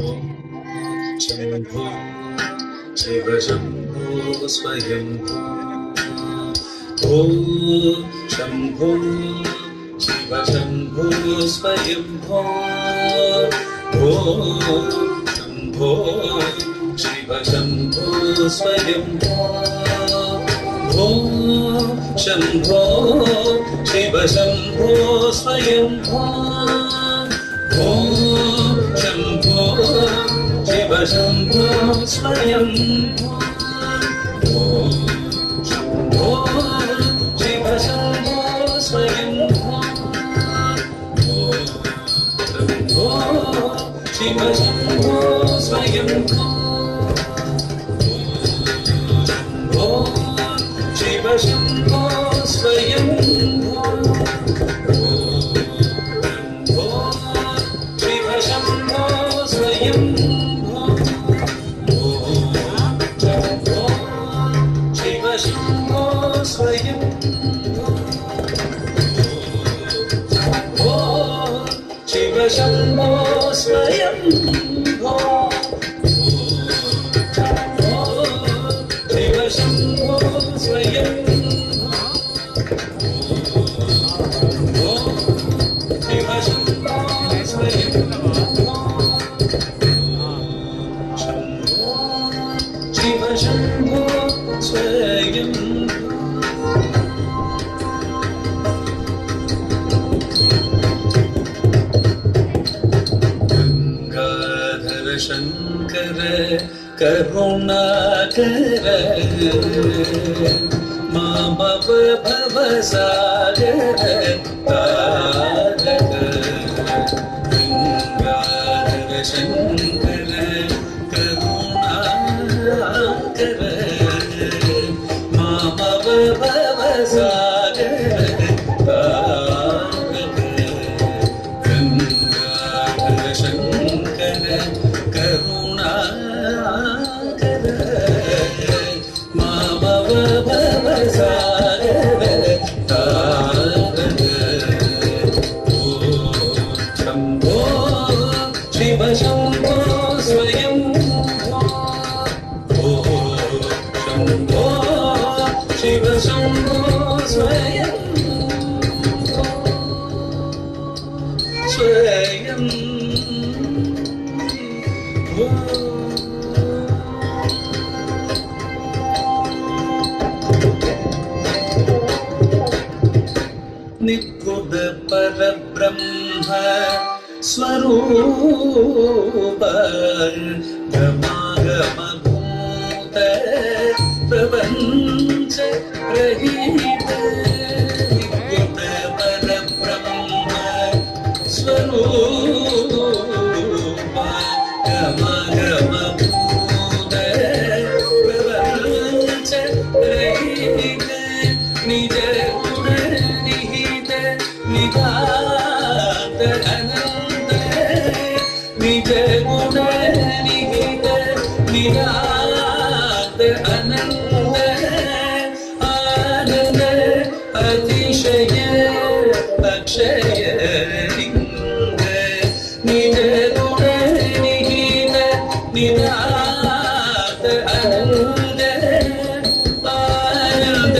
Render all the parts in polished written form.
शम्भो शिव शम्भो स्वयम्भो ॐ शम्भो शिव शम्भो स्वयम्भो ॐ शम्भो शिव शम्भो स्वयम्भो ॐ शम्भो शिव शम्भो स्वयम्भो ॐ शम्भो शिव शम्भो स्वयम्भो ॐ शम्भो शिव शम्भो स्वयम्भो ॐ शम्भो शिव शम्भो स्वयम्भो शिव शम्भो स्वयम्भो शिव शम्भो स्वयम्भो शिव शम्भो स्वयम्भो शिव शम्भो स्वयम्भो शिव शम्भो स्वयम्भो शिव शम्भो स्वयम्भो शम्भो शिव शम्भो स्वयम्भो गंगाधर शंकर करुणाकर मामव भवसागर तारक गंगाधर शंकर करुणाकर मामव भवसागर तारक गंगाधर शंकर करुणाकर मामव भवसागर तारक शम्भो शिव शम्भो स्वयम्भो शम्भो शिव शम्भो स्वयम्भो स्वयम्भो निगुण परब्रह्म स्वरूप गमागमभूत प्रपञ्च रहित निगुण परब्रह्म स्वरूप गमागमभूत प्रपञ्च रहित निज गुण निहित निधात अनंत निज गुण निहित निधात अनंत आनंद अतिशय अक्षय लिंग निज गुण निहित निधात अनंत आनंद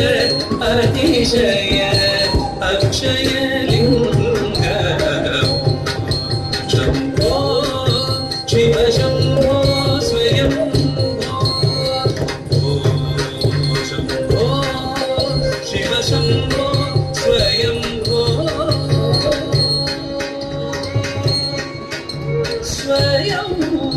अतिशय अक्षय लिंग शम्भो शिव शम्भो स्वयम्भो शम्भो शिव शम्भो स्वयम्भो स्वयम्भो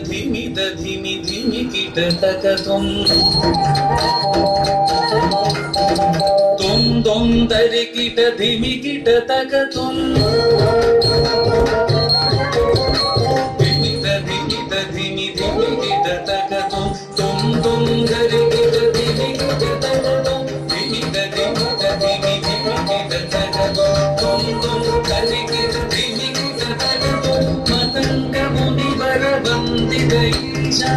धिमित धिमि धिमि कीट तकतुम तुम तुम तरि कीट धिमि कीट तकतुम धिमित धिमि धिमि कीट तकतुम तुम तुम तरि कीट धिमि कीट तकतुम धिमित धिमि धिमि कीट तकतुम तुम तुम तरि कीट धिमि कीट तकतुम मतंग मुनि वर वंदित ईशा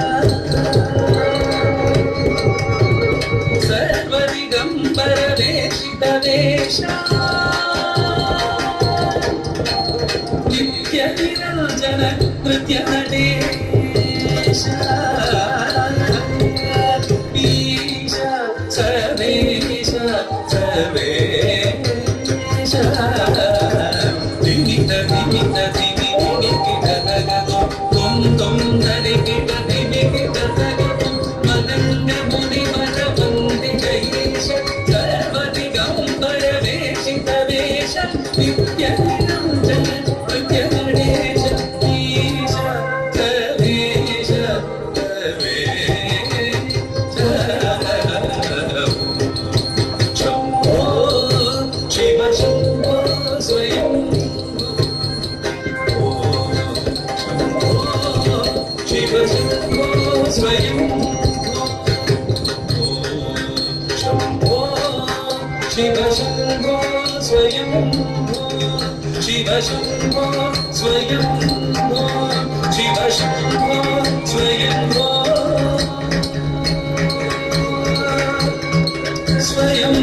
ಪರವೇಶಿತ ವೇಷ ನಿತ್ಯ ನಿರಂಜನ ನೃತ್ಯ ನಟೇಶ ಈಶ ಸರ್ವೇಶ ಸರ್ವೇಶ ದಿಮಿತ ದಿಮಿತ ದಿಮಿ ದಿಮಿಕಿಟ ತಗದು ತುಂ ಧರಿಕಿಟ ದಿಮಿಕಿಟ ತಗದು ಮನಂಗ ಮುನಿ ಮನ ವಂದಿತ ಈಶ ಸರ್ವದಿಗಂಬರ ವೇಷಿತ ವೇಷ ನಿತ್ಯ ನಿರಂಜನ ನೃತ್ಯ ನಟೇಶ ಈಶ ಸರ್ವೇಶ ಸರ್ವೇಶ ಶಂಭೋ ಶಿವ ಶಂಭೋ ಸ್ವಯಂ ಶಿವ ಶಂಭೋ ಸ್ವಯಂ ಶಂಭೋ ಶಿವ ಶಂಭೋ ಸ್ವಯಂ ಶಿವ ಶಂಭೋ ಸ್ವಯಂ ಶಿವ ಶಂಭೋ ಸ್ವಯಂ ಸ್ವಯಂ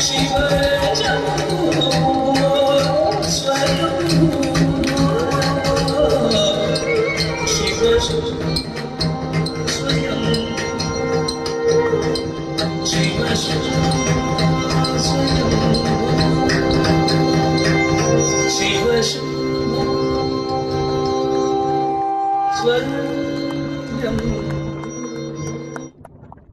ಶಿವ ಶಂಭೋ ಸ್ವಯಂ ಶಿವ ಸ್ವಯಂ ಶಿವ ಶಂಭೋ